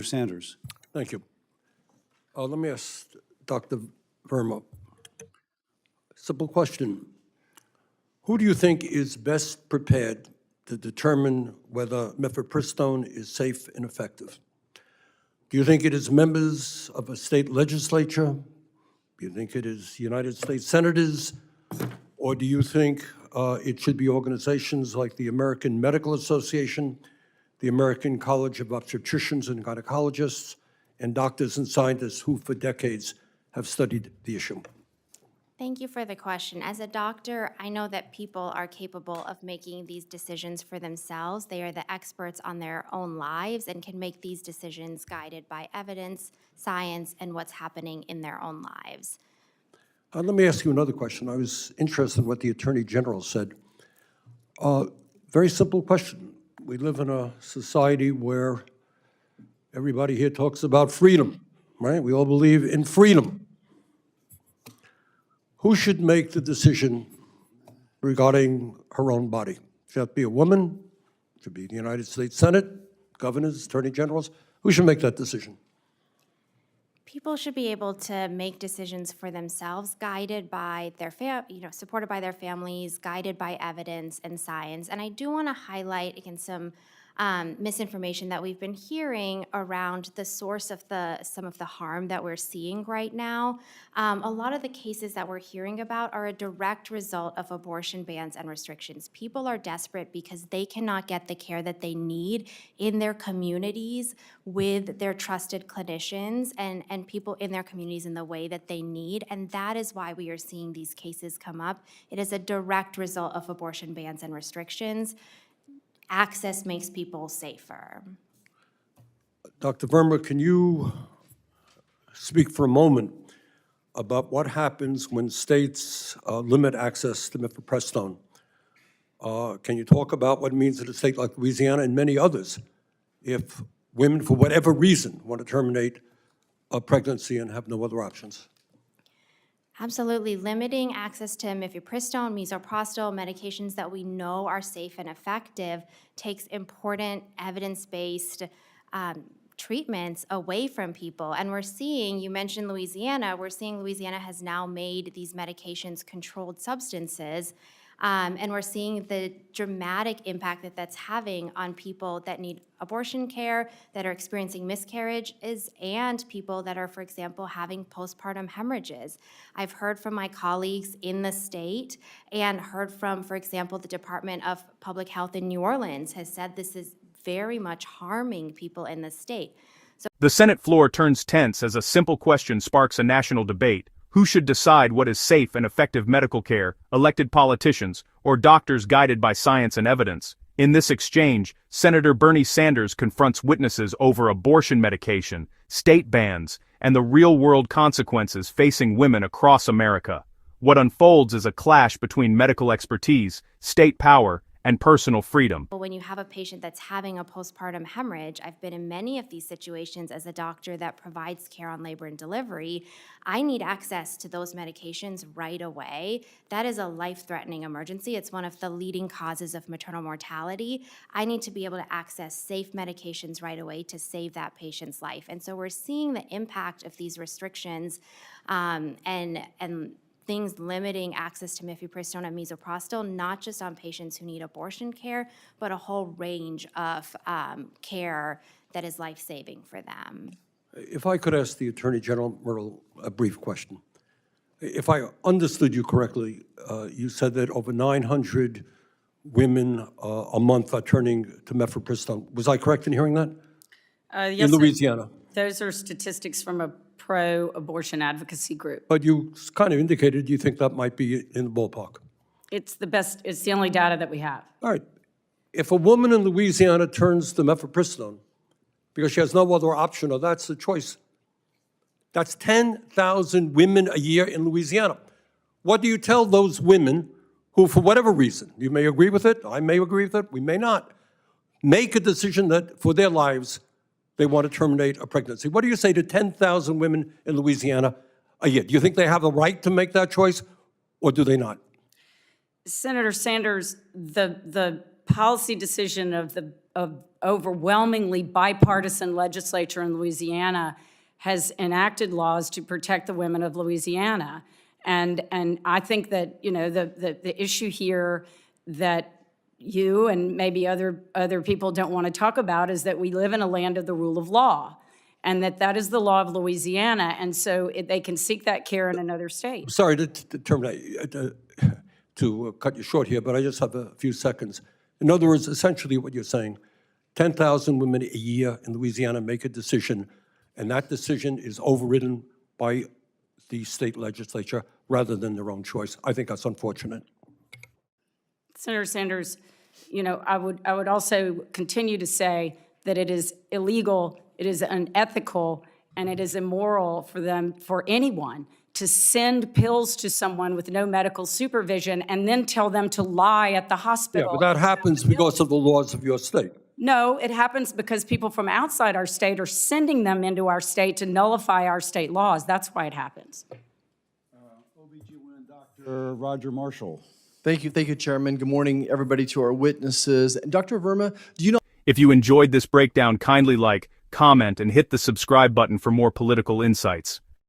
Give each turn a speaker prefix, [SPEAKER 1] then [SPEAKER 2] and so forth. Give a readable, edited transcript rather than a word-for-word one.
[SPEAKER 1] Sanders.
[SPEAKER 2] Thank you. Let me ask Dr. Verma. Simple question. Who do you think is best prepared to determine whether mifepristone is safe and effective? Do you think it is members of a state legislature? Do you think it is United States senators? Or do you think it should be organizations like the American Medical Association, the American College of Obstetricians and Gynecologists, and doctors and scientists who for decades have studied the issue?
[SPEAKER 3] Thank you for the question. As a doctor, I know that people are capable of making these decisions for themselves. They are the experts on their own lives and can make these decisions guided by evidence, science, and what's happening in their own lives.
[SPEAKER 2] Let me ask you another question. I was interested in what the Attorney General said. Very simple question. We live in a society where everybody here talks about freedom, right? We all believe in freedom. Who should make the decision regarding her own body? Should it be a woman? Should it be the United States Senate, governors, attorney generals? Who should make that decision?
[SPEAKER 3] People should be able to make decisions for themselves, guided by their supported by their families, guided by evidence and science. And I do want to highlight again some misinformation that we've been hearing around the source of some of the harm that we're seeing right now. A lot of the cases that we're hearing about are a direct result of abortion bans and restrictions. People are desperate because they cannot get the care that they need in their communities with their trusted clinicians and people in their communities in the way that they need. And that is why we are seeing these cases come up. It is a direct result of abortion bans and restrictions. Access makes people safer.
[SPEAKER 2] Dr. Verma, can you speak for a moment about what happens when states limit access to mifepristone? Can you talk about what it means in a state like Louisiana and many others if women, for whatever reason, want to terminate a pregnancy and have no other options?
[SPEAKER 3] Absolutely. Limiting access to mifepristone, misoprostol, medications that we know are safe and effective takes important evidence-based treatments away from people. And we're seeing, you mentioned Louisiana, we're seeing Louisiana has now made these medications controlled substances. And we're seeing the dramatic impact that that's having on people that need abortion care, that are experiencing miscarriages, and people that are, for example, having postpartum hemorrhages. I've heard from my colleagues in the state and heard from, for example, the Department of Public Health in New Orleans has said this is very much harming people in the state.
[SPEAKER 4] The Senate floor turns tense as a simple question sparks a national debate. Who should decide what is safe and effective medical care, elected politicians, or doctors guided by science and evidence? In this exchange, Senator Bernie Sanders confronts witnesses over abortion medication, state bans, and the real-world consequences facing women across America. What unfolds is a clash between medical expertise, state power, and personal freedom.
[SPEAKER 3] When you have a patient that's having a postpartum hemorrhage, I've been in many of these situations as a doctor that provides care on labor and delivery. I need access to those medications right away. That is a life-threatening emergency. It's one of the leading causes of maternal mortality. I need to be able to access safe medications right away to save that patient's life. And so we're seeing the impact of these restrictions and things limiting access to mifepristone and misoprostol, not just on patients who need abortion care, but a whole range of care that is life-saving for them.
[SPEAKER 2] If I could ask the Attorney General Myrtle a brief question. If I understood you correctly, you said that over 900 women a month are turning to mifepristone. Was I correct in hearing that?
[SPEAKER 5] Yes,
[SPEAKER 2] in Louisiana?
[SPEAKER 5] those are statistics from a pro-abortion advocacy group.
[SPEAKER 2] But you kind of indicated you think that might be in the ballpark.
[SPEAKER 5] It's the only data that we have.
[SPEAKER 2] All right. If a woman in Louisiana turns to mifepristone because she has no other option, or that's the choice, that's 10,000 women a year in Louisiana. What do you tell those women who, for whatever reason, you may agree with it, I may agree with it, we may not, make a decision that for their lives they want to terminate a pregnancy? What do you say to 10,000 women in Louisiana a year? Do you think they have the right to make that choice, or do they not?
[SPEAKER 5] Senator Sanders, the policy decision of overwhelmingly bipartisan legislature in Louisiana has enacted laws to protect the women of Louisiana. And I think that, you know, the issue here that you and maybe other people don't want to talk about is that we live in a land of the rule of law, and that is the law of Louisiana, and so they can seek that care in another state.
[SPEAKER 2] Sorry to terminate, to cut you short here, but I just have a few seconds. In other words, essentially what you're saying, 10,000 women a year in Louisiana make a decision, and that decision is overridden by the state legislature rather than their own choice. I think that's unfortunate.
[SPEAKER 5] Senator Sanders, you know, I would also continue to say that it is illegal, it is unethical, and it is immoral for anyone to send pills to someone with no medical supervision and then tell them to lie at the
[SPEAKER 2] Yeah,
[SPEAKER 5] hospital.
[SPEAKER 2] but that happens because of the laws of your state.
[SPEAKER 5] No, it happens because people from outside our state are sending them into our state to nullify our state laws. That's why it happens.
[SPEAKER 1] OBGYN Dr. Roger Marshall.
[SPEAKER 6] Thank you, Chairman. Good morning, everybody, to our witnesses. And Dr. Verma, do you know?
[SPEAKER 4] If you enjoyed this breakdown, kindly like, comment, and hit the subscribe button for more political insights.